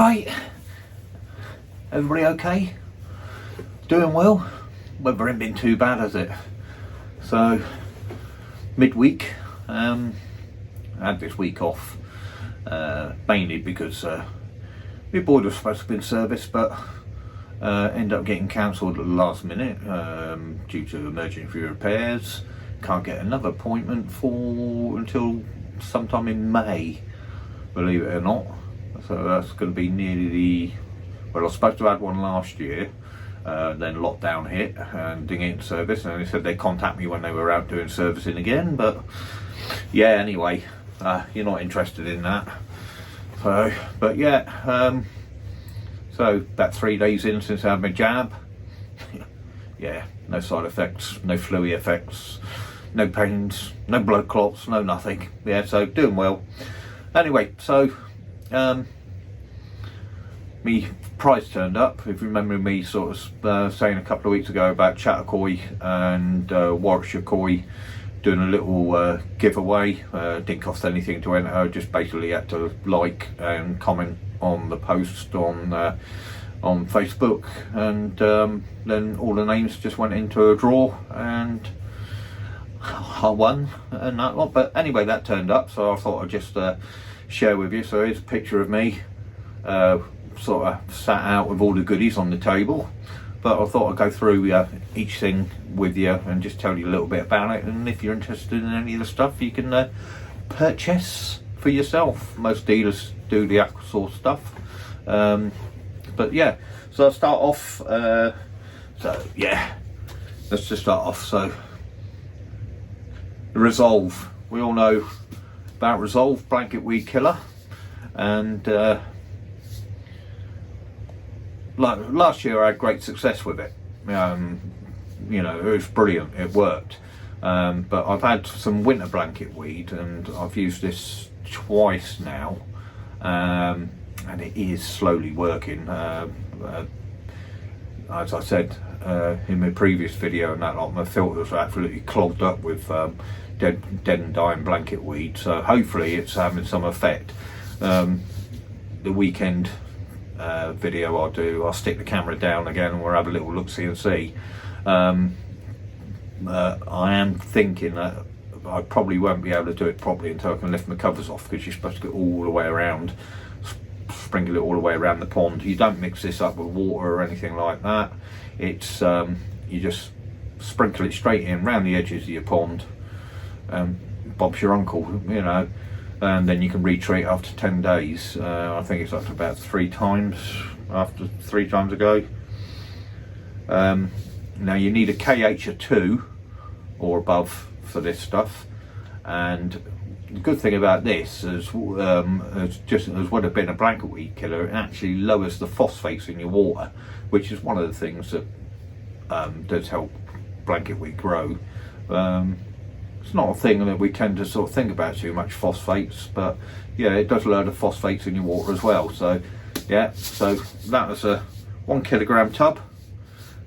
Right, everybody okay? Doing well? Weather ain't been too bad, has it? So, midweek, I had this week off, mainly because my board was supposed to be in service, but ended up getting cancelled at the last minute due to emergency repairs. Can't get another appointment until sometime in May, believe it or not. So that's going to be nearly well, I was supposed to have had one last year, then lockdown hit and didn't get in service, and they said they'd contact me when they were out doing servicing again, but yeah, anyway, you're not interested in that. So, but yeah, so about 3 days in since I had my jab. Yeah, no side effects, no fluey effects, no pains, no blood clots, no nothing. Yeah, so doing well. Anyway, so me prize turned up. If you remember me sort of saying a couple of weeks ago about Chattacoy and Warwickshire Koi doing a little giveaway, didn't cost anything to enter, just basically had to like and comment on the post on Facebook, and then all the names just went into a draw and I won and that lot. But anyway, that turned up, so I thought I'd just share with you. So here's a picture of me sort of sat out with all the goodies on the table, but I thought I'd go through each thing with you and just tell you a little bit about it, and if you're interested in any of the stuff, you can purchase for yourself. Most dealers do the Aquasource stuff, but yeah, so I'll start off. So yeah, let's just start off. So Resolve, we all know about Resolve blanket weed killer, and like last year I had great success with it. You know, it was brilliant, it worked, but I've had some winter blanket weed and I've used this twice now, and it is slowly working. As I said in my previous video and that lot, my filters are absolutely clogged up with dead and dying blanket weed, so hopefully it's having some effect. The weekend video I'll stick the camera down again and we'll have a little look-see and see. I am thinking that I probably won't be able to do it properly until I can lift my covers off, because you're supposed to go all the way around, sprinkle it all the way around the pond. You don't mix this up with water or anything like that. It's you just sprinkle it straight in around the edges of your pond. Bob's your uncle, you know, and then you can retreat after 10 days. I think it's up to about 3 times after 3 times a go. Now you need a KH of 2 or above for this stuff, and the good thing about this is just as would have been a blanket weed killer, it actually lowers the phosphates in your water, which is one of the things that does help blanket weed grow. It's not a thing that we tend to sort of think about too much, phosphates, but yeah, it does lower the phosphates in your water as well. So yeah, so that was a 1 kilogram tub,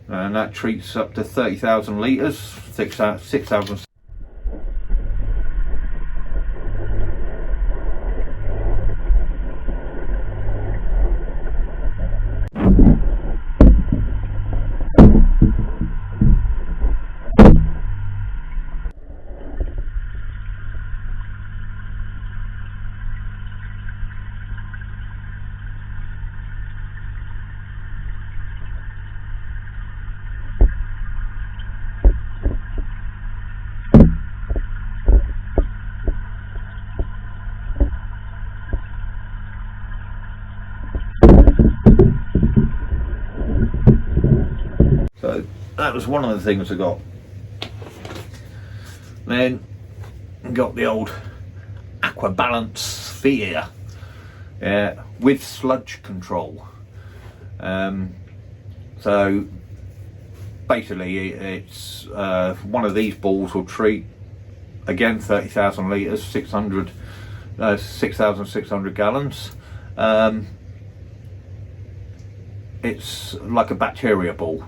and that treats up to 30,000 litres, 6,000. So that was one of the things I got. Then got the old Aquabalance Sphere with Sludge Control. So basically it's one of these balls will treat, again, 30,000 litres, 6,600 gallons. It's like a bacteria ball.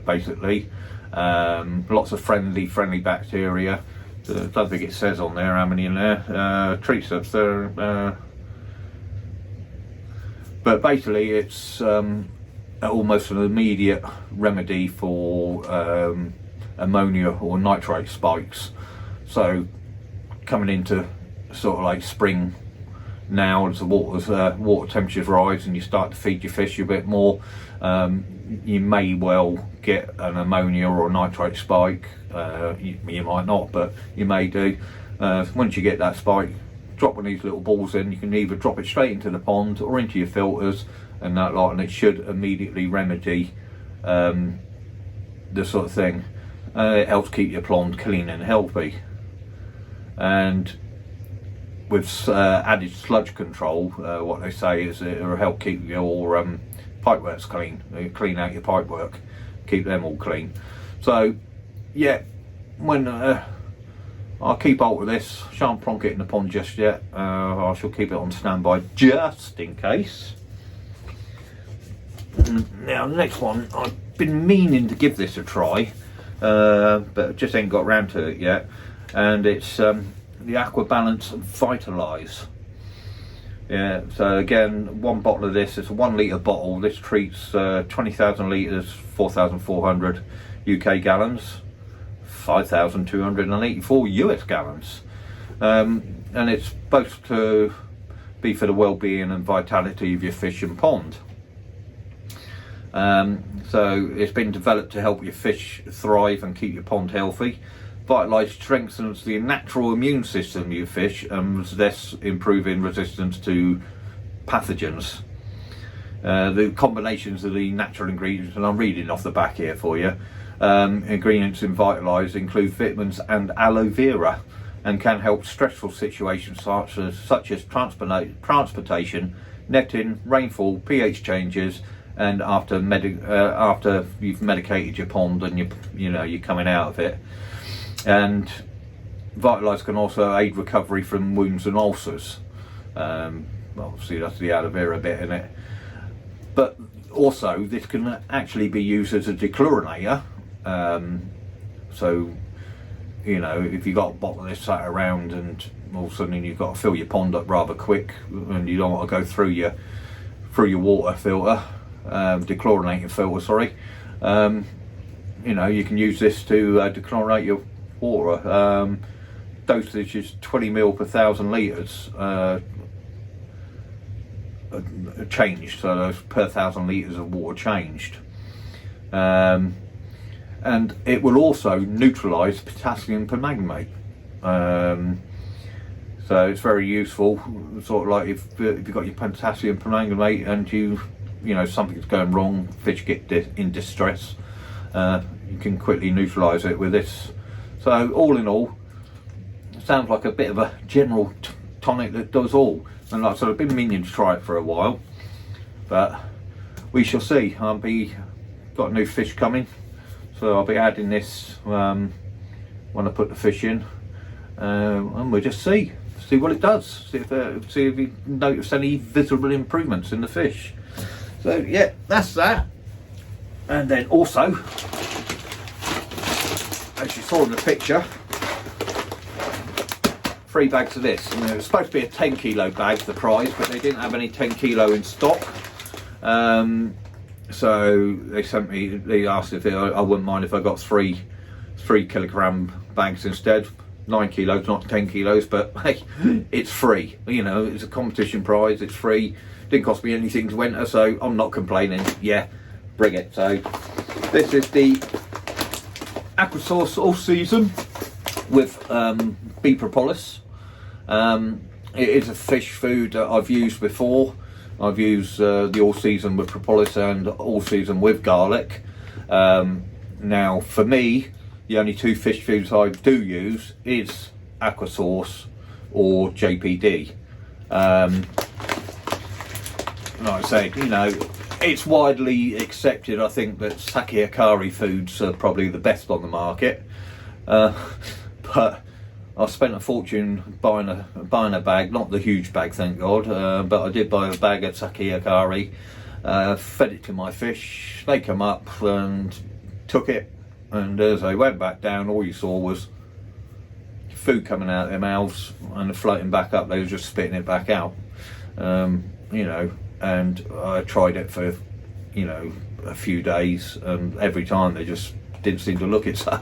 Basically, lots of friendly bacteria. I don't think it says on there how many in there. Treats us. But basically it's almost an immediate remedy for ammonia or nitrate spikes. So coming into sort of like spring now, as the water temperatures rise and you start to feed your fish a bit more, you may well get an ammonia or a nitrate spike. You might not, but you may do. Once you get that spike, drop one of these little balls in. You can either drop it straight into the pond or into your filters and that lot, and it should immediately remedy this sort of thing. It helps keep your pond clean and healthy. And with added sludge control, what they say is it will help keep your pipeworks clean. Clean out your pipework, keep them all clean. So yeah, when I'll keep hold of this, shan't plonk it in the pond just yet. I shall keep it on standby just in case. Now the next one, I've been meaning to give this a try, but just ain't got round to it yet, and it's the Aqua Balance Vitalise. Yeah, so again, one bottle of this, it's a 1 litre bottle. This treats 20,000 litres, 4,400 UK gallons, 5,284 US gallons. And it's supposed to be for the well-being and vitality of your fish and pond. So it's been developed to help your fish thrive and keep your pond healthy. Vitalise strengthens the natural immune system of your fish and thus improving resistance to pathogens. The combinations of the natural ingredients, and I'm reading off the back here for you, ingredients in Vitalise include vitamins and aloe vera, and can help stressful situations such as transportation, netting, rainfall, pH changes, and after you've medicated your pond and you're coming out of it. And Vitalise can also aid recovery from wounds and ulcers. Obviously that's the aloe vera bit in it. But also this can actually be used as a dechlorinator. So, if you've got a bottle of this sat around and all of a sudden you've got to fill your pond up rather quick and you don't want to go through your water filter, dechlorinating filter, sorry. You can use this to dechlorinate your water. Dosage is 20 ml per 1,000 litres changed, so those per 1,000 litres of water changed. And it will also neutralise potassium permanganate. So it's very useful, sort of like if you've got your potassium permanganate and something's going wrong, fish get in distress, you can quickly neutralise it with this. So all in all, it sounds like a bit of a general tonic that does all. And like I said, I've been meaning to try it for a while, but we shall see. Got a new fish coming, so I'll be adding this when I put the fish in, and we'll just see what it does. See if you notice any visible improvements in the fish. So yeah, that's that. And then also, as you saw in the picture, 3 bags of this. And it was supposed to be a 10 kilo bag, the prize, but they didn't have any 10 kilo in stock. So they asked if I wouldn't mind if I got 3 kilogram bags instead. 9 kilos, not 10 kilos, but hey, it's free. It's a competition prize, it's free. Didn't cost me anything to enter, so I'm not complaining. Yeah, bring it. So this is the Aquasource all season with bee propolis. It is a fish food that I've used before. I've used the all season with propolis and all season with garlic. Now for me, the only 2 fish foods I do use is Aquasource or JPD. Like I say, it's widely accepted, I think, that sake akari foods are probably the best on the market. But I spent a fortune buying a bag, not the huge bag, thank God, but I did buy a bag of sake akari, fed it to my fish. They come up and took it, and as they went back down, all you saw was food coming out of their mouths and floating back up. They were just spitting it back out. and I tried it for, you know, a few days, and every time they just didn't seem to look it. So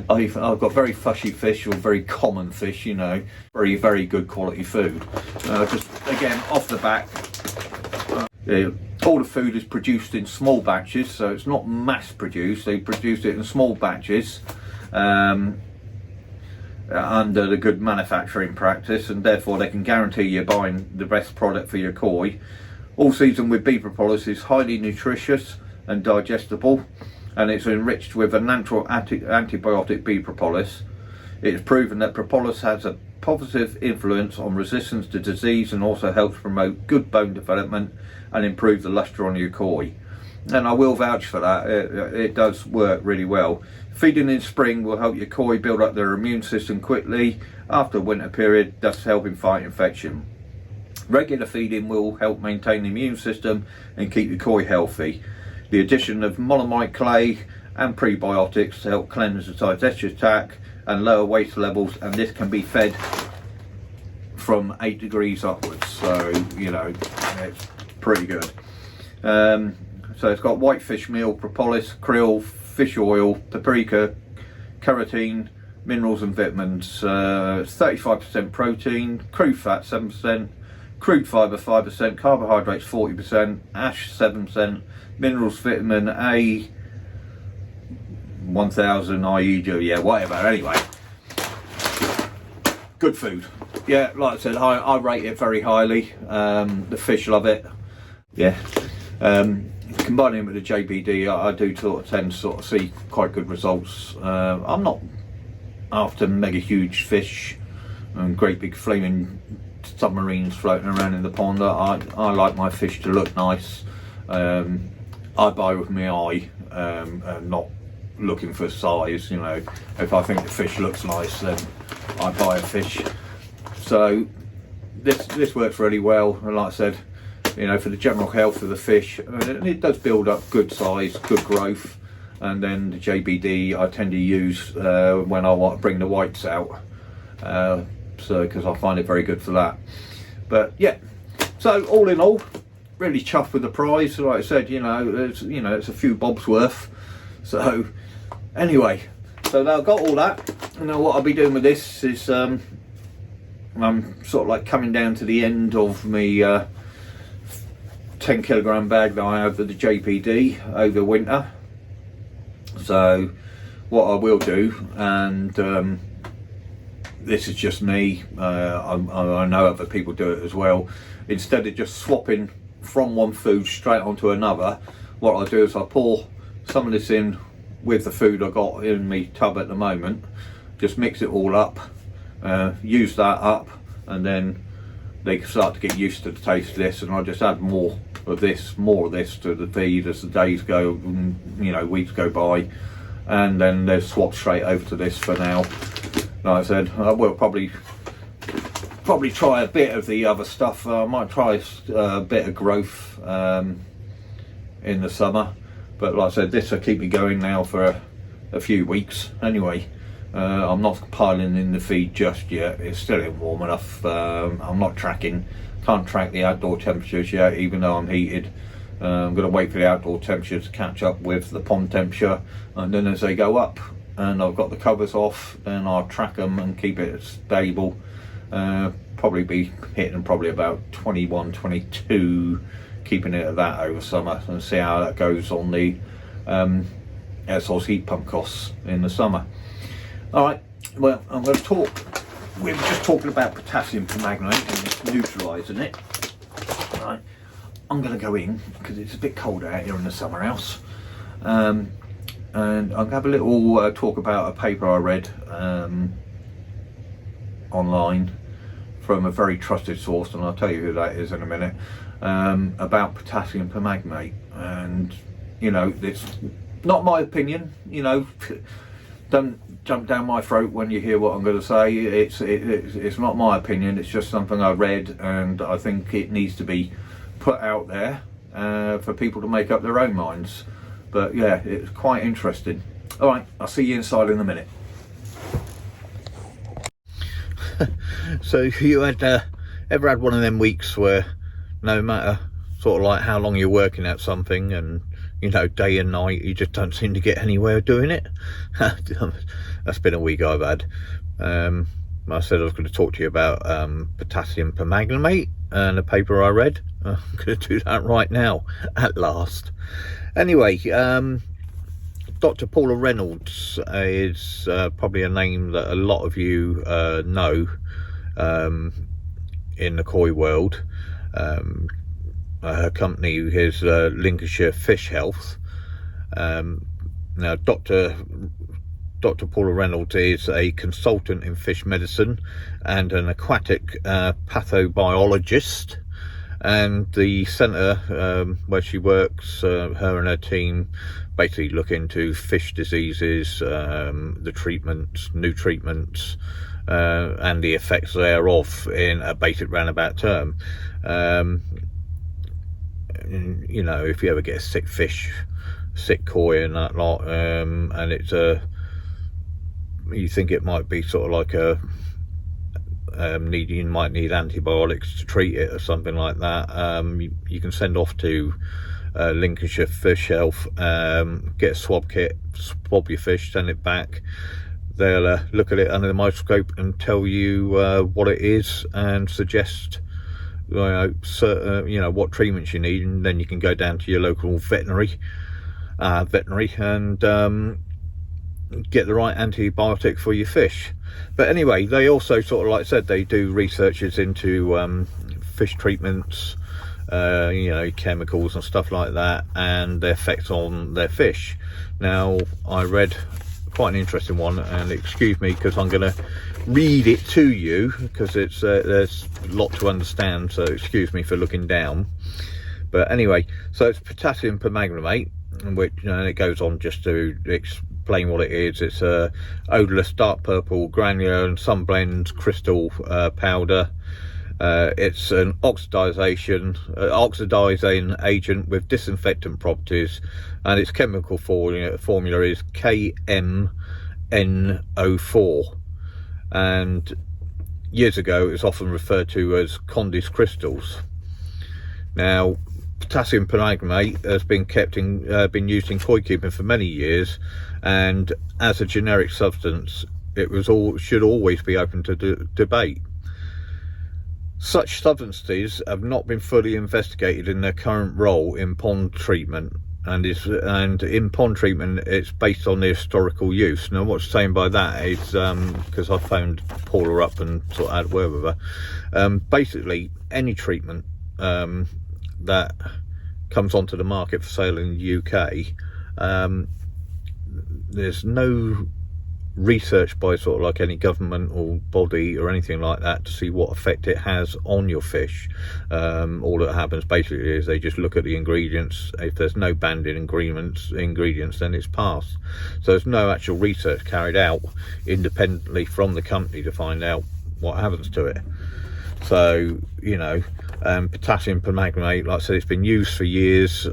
I've got very fushy fish, or very common fish, you know, very good quality food. Just again off the back, all the food is produced in small batches, so it's not mass produced. They produce it in small batches under the good manufacturing practice, and therefore they can guarantee you're buying the best product for your koi. All season with bee propolis is highly nutritious and digestible, and it's enriched with a natural antibiotic bee propolis. It is proven that propolis has a positive influence on resistance to disease, and also helps promote good bone development and improve the luster on your koi. And I will vouch for that. It does work really well. Feeding in spring will help your koi build up their immune system quickly after the winter period, thus helping fight infection. Regular feeding will help maintain the immune system and keep the koi healthy. The addition of monomite clay and prebiotics to help cleanse the digestive tract and lower waste levels, and this can be fed from 8 degrees upwards, so you know, it's pretty good. So it's got whitefish meal, propolis, krill, fish oil, paprika, carotene, minerals and vitamins. 35% protein, crude fat 7%, crude fibre 5%, carbohydrates 40%, ash 7%, minerals, vitamin A 1000 IU, yeah, whatever. Anyway, good food. Yeah, like I said, I rate it very highly. The fish love it. Yeah. Combining it with the JBD, I do sort of tend to sort of see quite good results. I'm not after mega huge fish and great big flaming submarines floating around in the pond. I like my fish to look nice. I buy with my eye, and not looking for size. You know, if I think the fish looks nice, then I buy a fish. So this works really well, and like I said, you know, for the general health of the fish, it does build up good size, good growth. And then the JBD I tend to use when I want to bring the whites out, so because I find it very good for that. But yeah, so all in all, really chuffed with the prize. Like I said, it's a few bobs worth. So anyway, so now I've got all that. And now what I'll be doing with this is I'm sort of like coming down to the end of my 10 kilogram bag that I have of the JPD over winter. So what I will do, and this is just me, I know other people do it as well, instead of just swapping from one food straight onto another, what I do is I pour some of this in with the food I got in my tub at the moment, just mix it all up, use that up, and then they can start to get used to the taste of this, and I just add more of this to the feed as the days go, weeks go by, and then they've swapped straight over to this for now. Like I said, I will probably try a bit of the other stuff. I might try a bit of growth in the summer, but like I said, this will keep me going now for a few weeks anyway. I'm not piling in the feed just yet. It's still in warm enough. I'm can't track the outdoor temperatures yet, even though I'm heated. I'm going to wait for the outdoor temperature to catch up with the pond temperature, and then as they go up and I've got the covers off, then I'll track them and keep it stable. Probably be hitting probably about 21, 22, keeping it at that over summer, and see how that goes on the air source heat pump costs in the summer. Alright, well, I'm going to talk. We were just talking about potassium permanganate and neutralising it. Right, I'm going to go in because it's a bit cold out here in the summer house, and I'm going to have a little talk about a paper I read online from a very trusted source, and I'll tell you who that is in a minute, about potassium permanganate. And it's not my opinion. Don't jump down my throat when you hear what I'm going to say. It's not my opinion. It's just something I read, and I think it needs to be put out there for people to make up their own minds. But yeah, it's quite interesting. All right, I'll see you inside in a minute. So you ever had one of them weeks where no matter sort of like how long you're working at something, and you know, day and night, you just don't seem to get anywhere doing it. That's been a week I've had. I said I was going to talk to you about potassium permanganate and a paper I read. I'm going to do that right now, at last. Anyway, Dr. Paula Reynolds is probably a name that a lot of you know in the koi world. Her company is Lincolnshire Fish Health. Now, Dr. Paula Reynolds is a consultant in fish medicine and an aquatic pathobiologist. And the centre where she works, her and her team basically look into fish diseases, the treatments, new treatments, and the effects thereof in a basic roundabout term. You know, if you ever get a sick fish, sick koi and that lot, and it's you think it might be sort of like a you might need antibiotics to treat it or something like that, you can send off to Lincolnshire Fish Health, get a swab kit, swab your fish, send it back. They'll look at it under the microscope and tell you what it is and suggest what treatments you need, and then you can go down to your local veterinary and get the right antibiotic for your fish. But anyway, they also sort of, like I said, they do researches into fish treatments, chemicals and stuff like that, and their effects on their fish. Now, I read quite an interesting one, and excuse me because I'm going to read it to you because it's there's a lot to understand, so excuse me for looking down. But anyway, so it's potassium permanganate, which it goes on just to explain what it is. It's a odorless dark purple granular and sunblend crystal powder. It's an oxidizing agent with disinfectant properties, and its chemical formula is KMNO4. And years ago, it was often referred to as Condy's crystals. Now, potassium permanganate has been used in koi keeping for many years, and as a generic substance, it should always be open to debate. Such substances have not been fully investigated in their current role in pond treatment, and in pond treatment it's based on the historical use. Now, what's saying by that is, because I phoned Paula up and sort of had a word with her, basically any treatment that comes onto the market for sale in the UK, there's no research by sort of like any government or body or anything like that to see what effect it has on your fish. All that happens basically is they just look at the ingredients. If there's no banned ingredients, then it's passed. So there's no actual research carried out independently from the company to find out what happens to it. So, potassium permanganate, like I said, it's been used for years,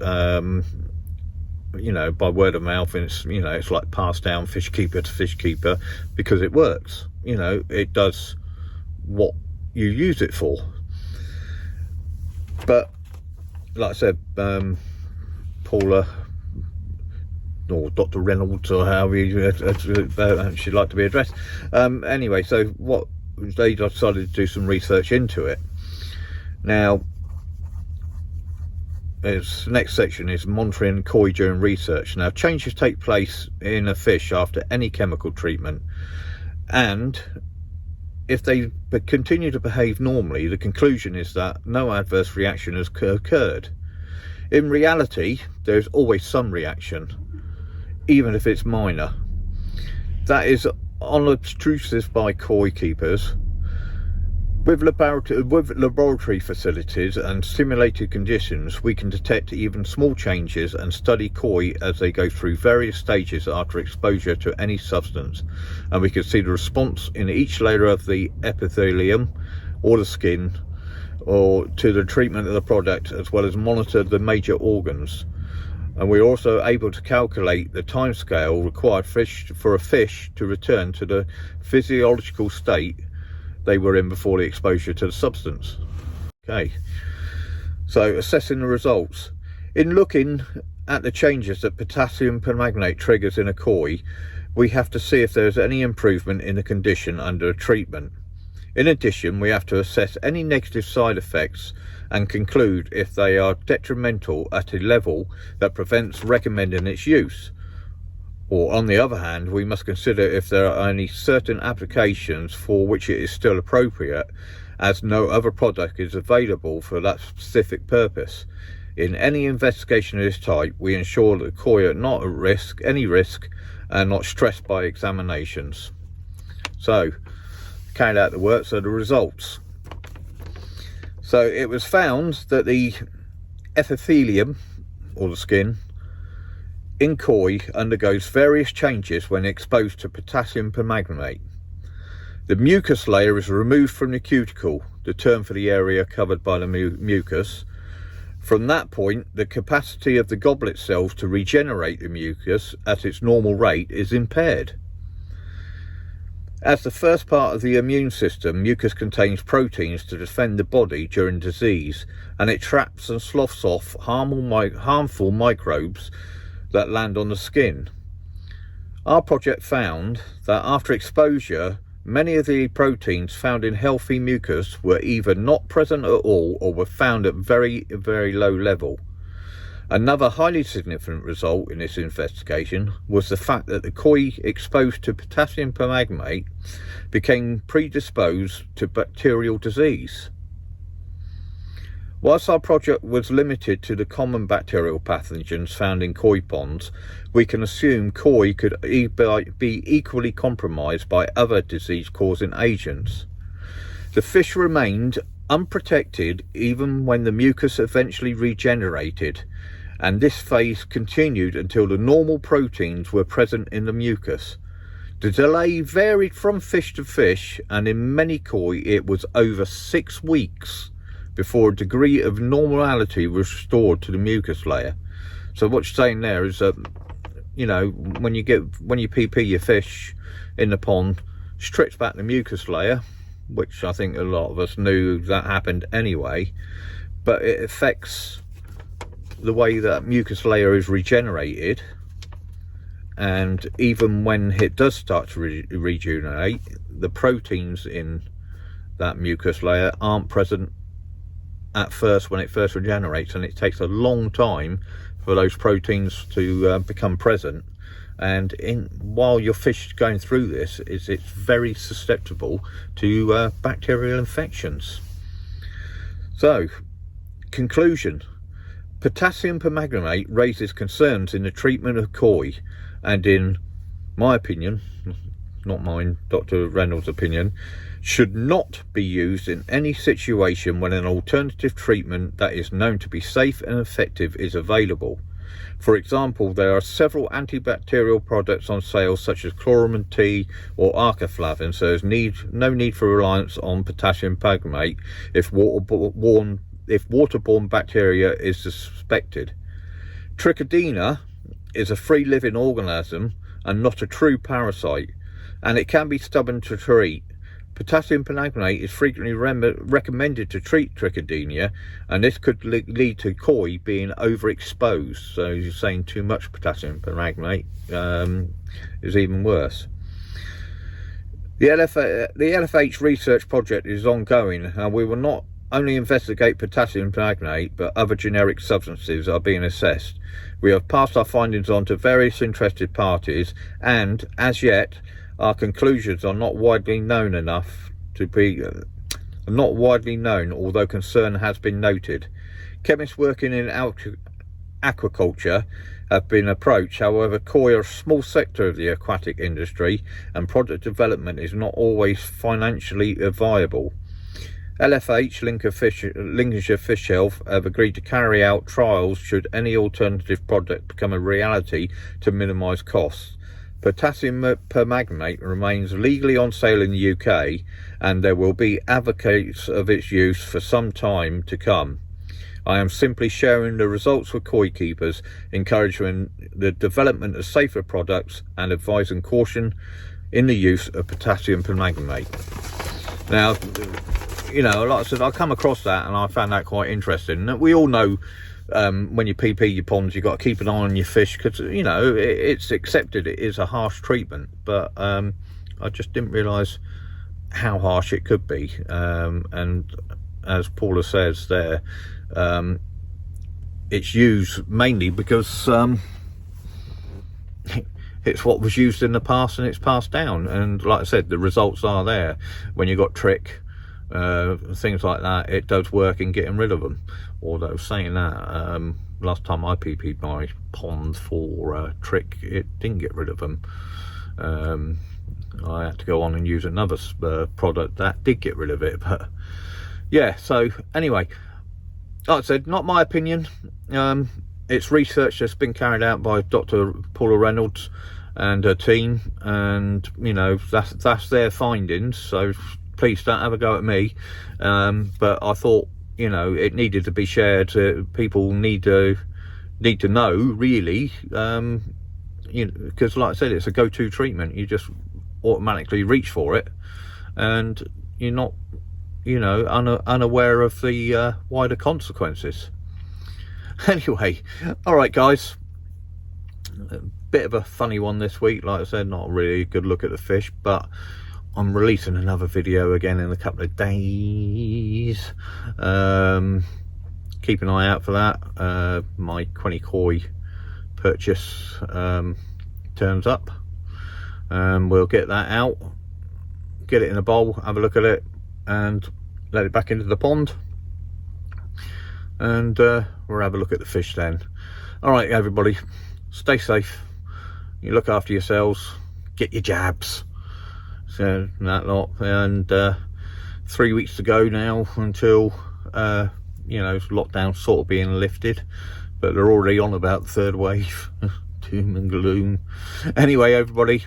by word of mouth, and it's like passed down fish keeper to fish keeper because it works. It does what you use it for. But like I said, Paula or Dr. Reynolds, or however she'd like to be addressed. Anyway, so what they decided to do some research into it. Now, its next section is monitoring koi during research. Now, changes take place in a fish after any chemical treatment, and if they continue to behave normally, the conclusion is that no adverse reaction has occurred. In reality, there's always some reaction, even if it's minor. That is unobtrusive by koi keepers. With laboratory facilities and simulated conditions, we can detect even small changes and study koi as they go through various stages after exposure to any substance, and we can see the response in each layer of the epithelium or the skin or to the treatment of the product, as well as monitor the major organs. And we're also able to calculate the timescale required for a fish to return to the physiological state they were in before the exposure to the substance. Okay, So assessing the results. In looking at the changes that potassium permanganate triggers in a koi, we have to see if there is any improvement in the condition under a treatment. In addition, we have to assess any negative side effects and conclude if they are detrimental at a level that prevents recommending its use. Or on the other hand, we must consider if there are only certain applications for which it is still appropriate, as no other product is available for that specific purpose. In any investigation of this type, we ensure that the koi are not at any risk, and not stressed by examinations. So, carried out the work, so the results. So it was found that the epithelium, or the skin, in koi undergoes various changes when exposed to potassium permanganate. The mucus layer is removed from the cuticle, the term for the area covered by the mucus. From that point, the capacity of the goblet cells to regenerate the mucus at its normal rate is impaired. As the first part of the immune system, mucus contains proteins to defend the body during disease, and it traps and sloughs off harmful microbes that land on the skin. Our project found that after exposure, many of the proteins found in healthy mucus were either not present at all or were found at very, very low level. Another highly significant result in this investigation was the fact that the koi exposed to potassium permanganate became predisposed to bacterial disease. Whilst our project was limited to the common bacterial pathogens found in koi ponds, we can assume koi could be equally compromised by other disease-causing agents. The fish remained unprotected even when the mucus eventually regenerated, and this phase continued until the normal proteins were present in the mucus. The delay varied from fish to fish, and in many koi it was over 6 weeks before a degree of normality was restored to the mucus layer. So what you're saying there is that, you know, when you PP your fish in the pond, strips back the mucus layer, which I think a lot of us knew that happened anyway, but it affects the way that mucus layer is regenerated, and even when it does start to regenerate, the proteins in that mucus layer aren't present at first when it first regenerates, and it takes a long time for those proteins to become present. And while your fish is going through this, it's very susceptible to bacterial infections. So, conclusion: potassium permanganate raises concerns in the treatment of koi, and in my opinion, not mine, Dr. Reynolds' opinion, should not be used in any situation when an alternative treatment that is known to be safe and effective is available. For example, there are several antibacterial products on sale such as chloramine T or arcaflavin, so there's no need for reliance on potassium permanganate if waterborne bacteria is suspected. Trichodina is a free-living organism and not a true parasite, and it can be stubborn to treat. Potassium permanganate is frequently recommended to treat trichodina, and this could lead to koi being overexposed. So you're saying too much potassium permanganate is even worse. The LFH research project is ongoing, and we will not only investigate potassium permanganate, but other generic substances are being assessed. We have passed our findings on to various interested parties, and as yet our conclusions are not widely known, although concern has been noted. Chemists working in aquaculture have been approached. However, koi are a small sector of the aquatic industry, and product development is not always financially viable. LFH, Lincolnshire Fish Health, have agreed to carry out trials should any alternative product become a reality to minimise costs. Potassium permanganate remains legally on sale in the UK, and there will be advocates of its use for some time to come. I am simply sharing the results with koi keepers, encouraging the development of safer products and advising caution in the use of potassium permanganate. Now, you know, like I said, I come across that and I found that quite interesting. We all know when you PP your ponds, you've got to keep an eye on your fish, because, you know, it's accepted it is a harsh treatment, but I just didn't realise how harsh it could be. And as Paula says there, it's used mainly because it's what was used in the past and it's passed down, and like I said, the results are there. When you got trick, things like that, it does work in getting rid of them. Although saying that, last time I PP'd my pond for trick, it didn't get rid of them. I had to go on and use another product that did get rid of it. But yeah, so anyway, like I said, not my opinion. It's research that's been carried out by Dr. Paula Reynolds and her team, and you know, that's their findings, so please don't have a go at me. But I thought, you know, it needed to be shared. People need to know, really, you know, because like I said, it's a go-to treatment. You just automatically reach for it, and you're not, you know, unaware of the wider consequences. Anyway, all right guys, a bit of a funny one this week. Like I said, not really a good look at the fish, but I'm releasing another video again in a couple of days. Keep an eye out for that. My 20 koi purchase turns up, and we'll get that out, get it in a bowl, have a look at it, and let it back into the pond, and we'll have a look at the fish then. All right everybody, stay safe, you look after yourselves, get your jabs, so that lot, and 3 weeks to go now until you know, lockdown sort of being lifted, but they're already on about the third wave. Doom and gloom. Anyway everybody,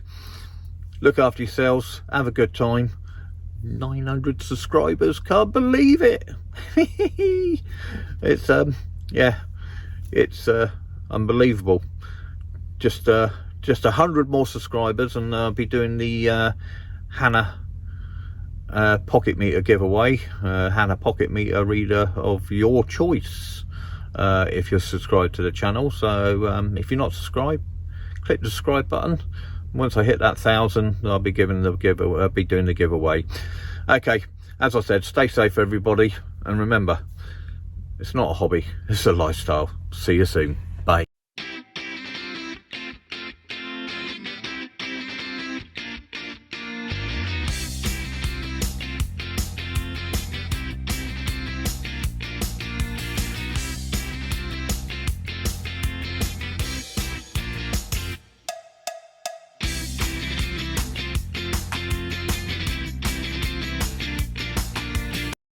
look after yourselves, have a good time. 900 subscribers, can't believe it. It's yeah, it's unbelievable. Just 100 more subscribers and I'll be doing the Hannah pocket meter giveaway. Hannah pocket meter reader of your choice, if you're subscribed to the channel. So if you're not subscribed, click the subscribe button. Once I hit that 1,000, I'll be doing the giveaway. Okay, as I said, stay safe everybody, and remember, it's not a hobby, it's a lifestyle. See you soon.